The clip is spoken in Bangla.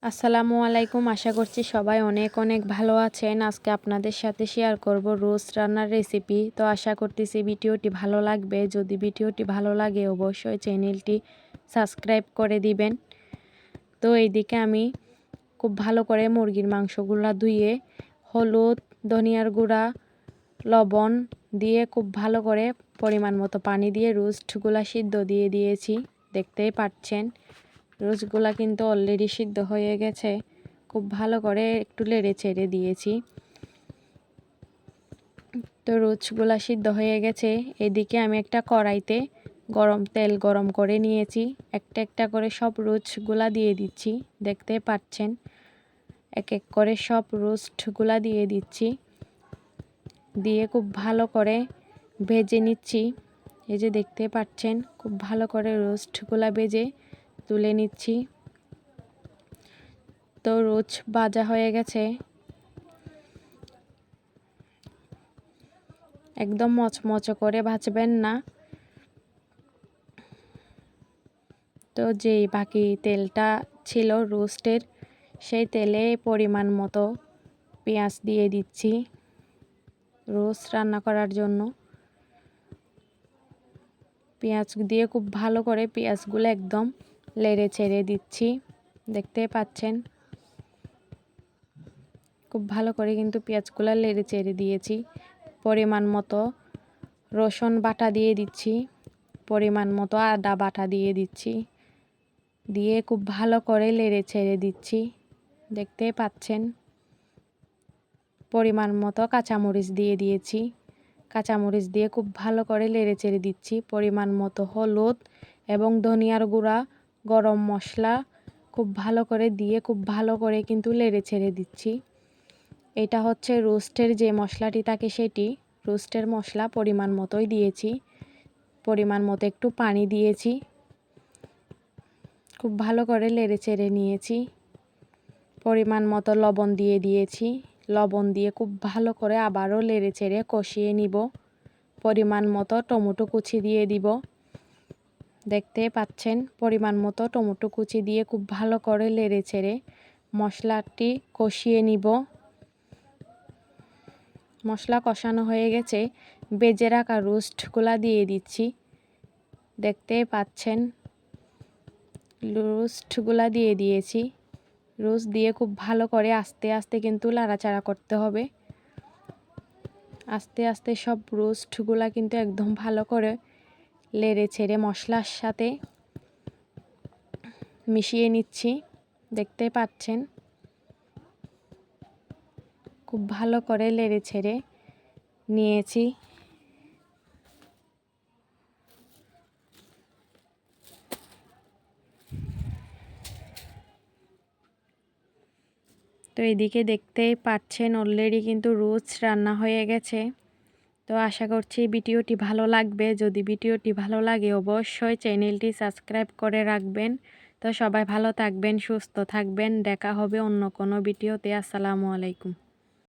আসসালামু আলাইকুম। আশা করছি সবাই অনেক অনেক ভালো আছেন। আজকে আপনাদের সাথে শেয়ার করব রোস্ট রান্নার রেসিপি। তো আশা করতেছি ভিডিওটি ভালো লাগবে। যদি ভিডিওটি ভালো লাগে অবশ্যই চ্যানেলটি সাবস্ক্রাইব করে দিবেন। তো এইদিকে আমি খুব ভালো করে মুরগির মাংসগুলো ধুয়ে হলুদ, ধনিয়ার গুঁড়া, লবণ দিয়ে খুব ভালো করে পরিমাণ মতো পানি দিয়ে রোস্টগুলা সিদ্ধ দিয়ে দিয়েছি। দেখতেই পাচ্ছেন রোস্টগুলা কিন্তু অলরেডি সিদ্ধ হয়ে গেছে। খুব ভালো করে একটু নেড়ে চেড়ে দিয়েছি। তো রোস্টগুলা সিদ্ধ হয়ে গেছে। এদিকে আমি একটা কড়াইতে তেল গরম করে নিয়েছি। একটা একটা করে সব রোস্টগুলা দিয়ে দিচ্ছি। দেখতে পাচ্ছেন এক এক করে সব রোস্টগুলা দিয়ে দিচ্ছি। দিয়ে খুব ভালো করে ভেজে নিচ্ছি। এই যে দেখতে পাচ্ছেন খুব ভালো করে রোস্টগুলা ভেজে তুলে নিচ্ছি। তো রোস্ট ভাজা হয়ে গেছে। একদম মচমচে করে ভাজবেন না। তো যেই বাকি তেলটা ছিল রোস্টের, সেই তেলে পরিমাণ মতো পেঁয়াজ দিয়ে দিচ্ছি রোস্ট রান্না করার জন্য। পেঁয়াজ দিয়ে খুব ভালো করে পেঁয়াজগুলো একদম নেড়ে ছেড়ে দিচ্ছি। দেখতে পাচ্ছেন খুব ভালো করে কিন্তু পেঁয়াজগুলো নেড়ে চেড়ে দিয়েছি। পরিমাণ মতো রসুন বাটা দিয়ে দিচ্ছি, পরিমাণ মতো আদা বাটা দিয়ে দিচ্ছি, দিয়ে খুব ভালো করে নেড়ে ছেড়ে দিচ্ছি। দেখতে পাচ্ছেন পরিমাণ মতো কাঁচামরিচ দিয়ে দিয়েছি। কাঁচামরিচ দিয়ে খুব ভালো করে নেড়ে চেড়ে দিচ্ছি। পরিমাণ মতো হলুদ এবং ধনিয়ার গুঁড়া, গরম মশলা খুব ভালো করে দিয়ে খুব ভালো করে কিন্তু নেড়ে ছেড়ে দিচ্ছি। এটা হচ্ছে রোস্টের যে মশলাটি থাকে সেটি রোস্টের মশলা পরিমাণ মতোই দিয়েছি। পরিমাণ মতো একটু পানি দিয়েছি। খুব ভালো করে নেড়ে চেড়ে নিয়েছি। পরিমাণ মতো লবণ দিয়ে দিয়েছি। লবণ দিয়ে খুব ভালো করে আবারও নেড়ে চেড়ে কষিয়ে নিব। পরিমাণ মতো টমেটো কুচি দিয়ে দিব। দেখতে পাচ্ছেন পরিমাণ মতো টমেটো কুচি দিয়ে খুব ভালো করে নেড়ে চেড়ে মশলাটি কষিয়ে নিব। মশলা কষানো হয়ে গেছে। ভেজে রাখা রোস্টগুলা দিয়ে দিচ্ছি। দেখতে পাচ্ছেন রোস্টগুলা দিয়ে দিয়েছি। রোস্ট দিয়ে খুব ভালো করে আস্তে আস্তে কিন্তু নাড়াচাড়া করতে হবে। আস্তে আস্তে সব রোস্টগুলা কিন্তু একদম ভালো করে নেড়ে ছেড়ে মশলার সাথে মিশিয়ে নিচ্ছি। দেখতে পাচ্ছেন খুব ভালো করে নেড়ে ছেড়ে নিয়েছি। তো এদিকে দেখতেই পাচ্ছেন অলরেডি কিন্তু রোস্ট রান্না হয়ে গেছে। তো আশা করছি ভিডিওটি ভালো লাগবে। যদি ভিডিওটি ভালো লাগে অবশ্যই চ্যানেলটি সাবস্ক্রাইব করে রাখবেন। তো সবাই ভালো থাকবেন, সুস্থ থাকবেন। দেখা হবে অন্য কোনো ভিডিওতে। আসসালামু আলাইকুম।